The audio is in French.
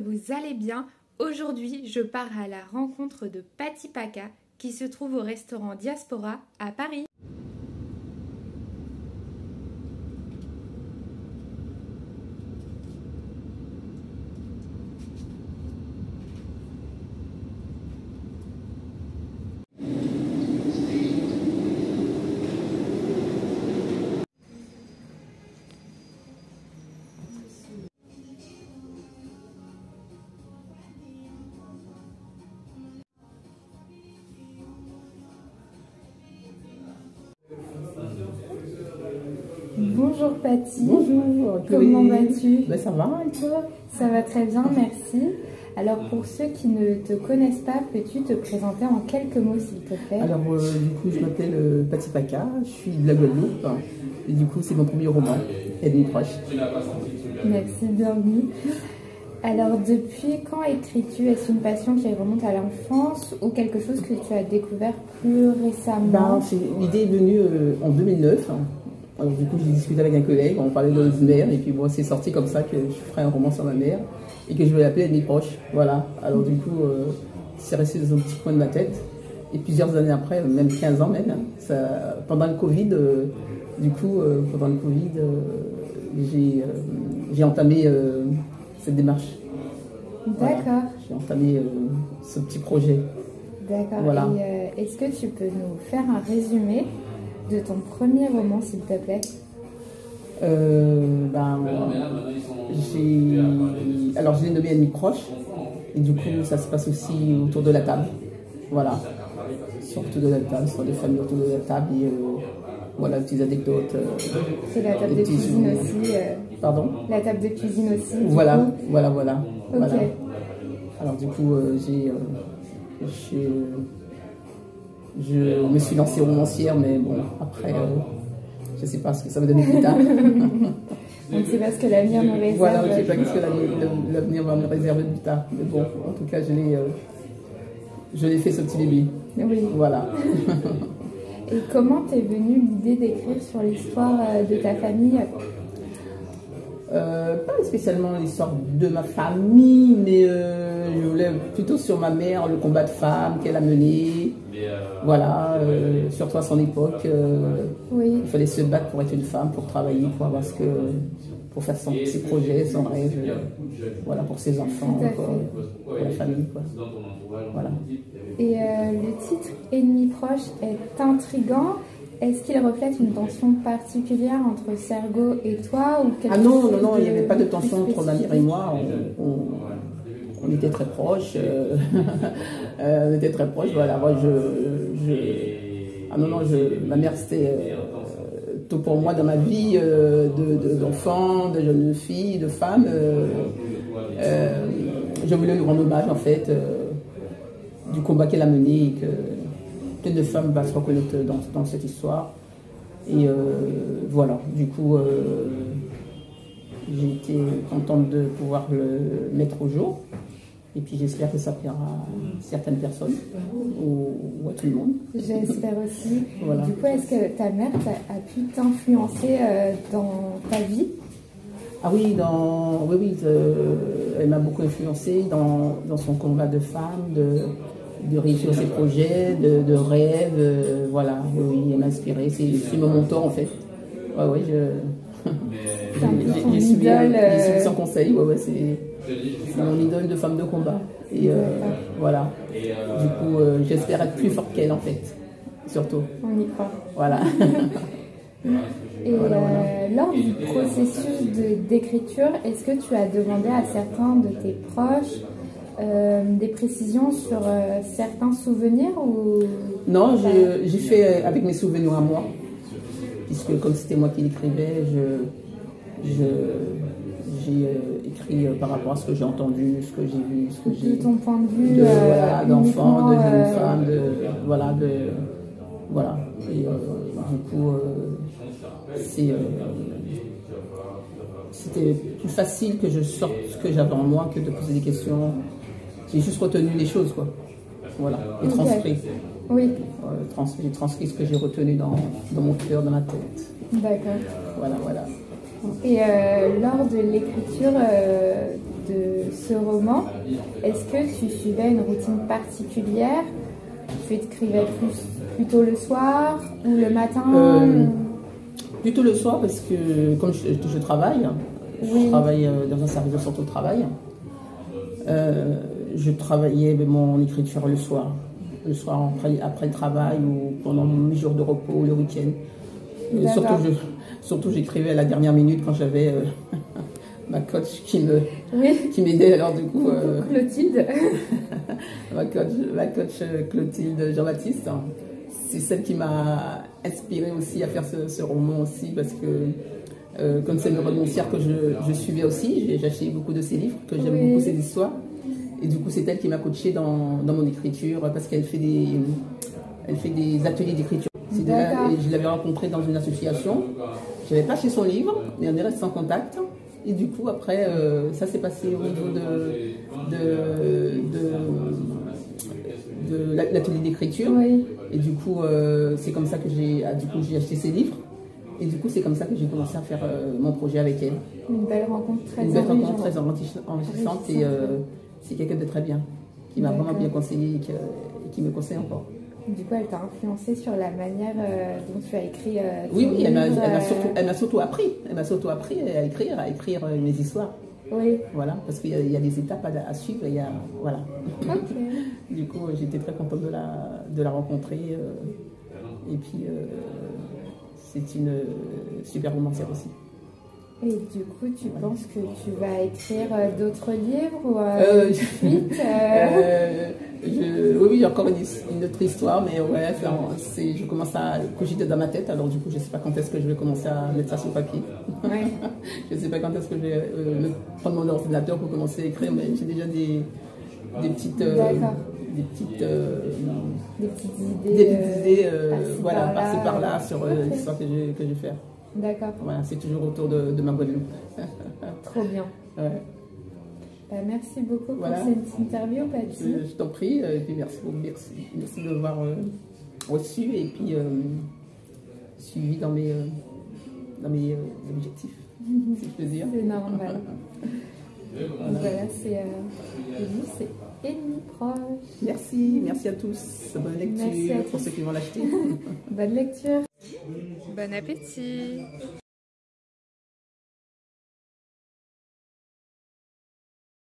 vous allez bien. Aujourd'hui, je pars à la rencontre de Patti Paka qui se trouve au restaurant Diaspora à Paris. Bonjour Patti. Bonjour. Comment vas-tu? Ben, ça va et toi? Ça va très bien, merci. Alors pour ceux qui ne te connaissent pas, peux-tu te présenter en quelques mots s'il te plaît? Alors du coup je m'appelle Patti Paka, je suis de la Guadeloupe et du coup c'est mon premier roman, Ennemis proches. Merci, bienvenue. Alors depuis quand écris-tu? Est-ce une passion qui remonte à l'enfance ou quelque chose que tu as découvert plus récemment? L'idée est venue en 2009. Alors du coup j'ai discuté avec un collègue, on parlait de notre mère et puis bon c'est sorti comme ça que je ferais un roman sur ma mère et que je vais l'appeler Ennemis proches. Voilà, alors du coup c'est resté dans un petit coin de ma tête et plusieurs années après, même 15 ans même, pendant le Covid, j'ai entamé cette démarche. D'accord. Voilà. J'ai entamé ce petit projet. D'accord. Voilà. Et est-ce que tu peux nous faire un résumé de ton premier roman, s'il te plaît? Je l'ai nommé Ennemis proches et du coup ça se passe aussi autour de la table. Voilà. Autour de la table, sur des familles autour de la table et voilà, des petites anecdotes. C'est la table de cuisine aussi. Pardon? La table de cuisine aussi. Voilà. Ok. Voilà. Alors du coup, je me suis lancée romancière, mais bon, après, je ne sais pas ce que ça va donner plus tard. On ne sait pas ce que l'avenir nous réserve. Voilà, je ne sais pas ce que l'avenir va me réserver plus tard. Mais bon, en tout cas, je l'ai fait ce petit bébé. Oui. Voilà. Et comment t'es venue l'idée d'écrire sur l'histoire de ta famille? Pas spécialement l'histoire de ma famille, mais je voulais plutôt sur ma mère, le combat de femme qu'elle a mené. Voilà, surtout à son époque, oui. Il fallait se battre pour être une femme, pour travailler, pour faire ses projets, son rêve, voilà, pour ses enfants, pour la famille, quoi. Voilà. Et le titre Ennemis proches est intriguant. Est-ce qu'il reflète une tension particulière entre Sergo et toi ou Ah non, il n'y avait pas de tension entre ma mère et moi. On était très proches. On était très proches. Voilà, moi, ma mère c'était tout pour moi dans ma vie d'enfant, de jeune fille, de femme. Je voulais lui rendre hommage en fait du combat qu'elle a mené et que plein de femmes vont se reconnaître dans cette histoire. Et voilà, du coup, j'ai été contente de pouvoir le mettre au jour. Et puis j'espère que ça plaira à certaines personnes ou à tout le monde. J'espère aussi. Voilà. Du coup, est-ce que ta mère a pu t'influencer dans ta vie? Ah oui, elle m'a beaucoup influencée dans son combat de femme, de réussir ses projets, de rêves, voilà, oui, elle m'a inspirée, c'est mon mentor en fait. Ouais, j'ai suivi son conseil, c'est mon idole de femme de combat. Et voilà, du coup, j'espère être plus forte qu'elle en fait, surtout. On y croit. Voilà. Et lors du processus d'écriture, est-ce que tu as demandé à certains de tes proches des précisions sur certains souvenirs ou... Non, j'ai fait avec mes souvenirs à moi, puisque comme c'était moi qui l'écrivais, j'ai écrit par rapport à ce que j'ai entendu, ce que j'ai vu, ce que j'ai... De ton point de vue d'enfant, de jeune femme, voilà. Et du coup, c'était plus facile que je sorte ce que j'avais en moi que de poser des questions. J'ai juste retenu les choses, quoi. Voilà, et transcrit. Oui. J'ai transcrit ce que j'ai retenu dans mon cœur, dans ma tête. D'accord. Voilà. Et lors de l'écriture, de ce roman, est-ce que tu suivais une routine particulière? Tu écrivais plutôt le soir ou le matin? Plutôt le soir parce que comme je travaille, je travaille dans un service de santé au travail. Je travaillais mon écriture le soir après le travail ou pendant mes jours de repos, le week-end. Surtout j'écrivais à la dernière minute quand j'avais ma coach qui m'aidait. Alors du coup, Clotilde. ma coach Clotilde Jean-Baptiste, c'est celle qui m'a inspirée aussi à faire ce roman aussi parce que comme c'est une romancière que je suivais aussi, j'ai acheté beaucoup de ses livres, que j'aime beaucoup ses histoires. Et du coup, c'est elle qui m'a coachée dans mon écriture parce qu'elle fait des ateliers d'écriture. Je l'avais rencontrée dans une association. Je n'avais pas acheté son livre, mais on est resté en contact. Et du coup, après, ça s'est passé au niveau de l'atelier d'écriture. Oui. Et du coup, c'est comme ça que j'ai acheté ses livres. Et du coup, c'est comme ça que j'ai commencé à faire mon projet avec elle. Une belle rencontre très enrichissante et c'est quelqu'un de très bien, qui m'a vraiment bien conseillé et qui me conseille encore. Du coup, elle t'a influencé sur la manière dont tu as écrit Oui, elle m'a surtout appris. Elle m'a surtout appris à écrire mes histoires. Oui. Voilà, parce qu'il y a des étapes à suivre. Voilà. Okay. Du coup, j'étais très contente de la rencontrer. Et puis, c'est une super romancière aussi. Et du coup, tu penses que tu vas écrire d'autres livres ou suite Oui, j'ai encore une autre histoire, mais ouais, je commence à cogiter dans ma tête, alors du coup, je ne sais pas quand est-ce que je vais commencer à mettre ça sur papier. Ouais. Je ne sais pas quand est-ce que je vais prendre mon ordinateur pour commencer à écrire, mais j'ai déjà des petites idées, voilà, par-ci par-là, sur l'histoire que je vais faire. D'accord. Voilà, c'est toujours autour de ma Guadeloupe. Trop bien. Ouais. Merci beaucoup pour cette interview, Patty. Je t'en prie, et puis merci de m'avoir reçu et puis suivi dans mes objectifs, si je peux dire. C'est normal. Voilà, c'est Ennemi Proche. Merci à tous. Bonne lecture pour ceux qui vont l'acheter. Bonne lecture. Bon appétit.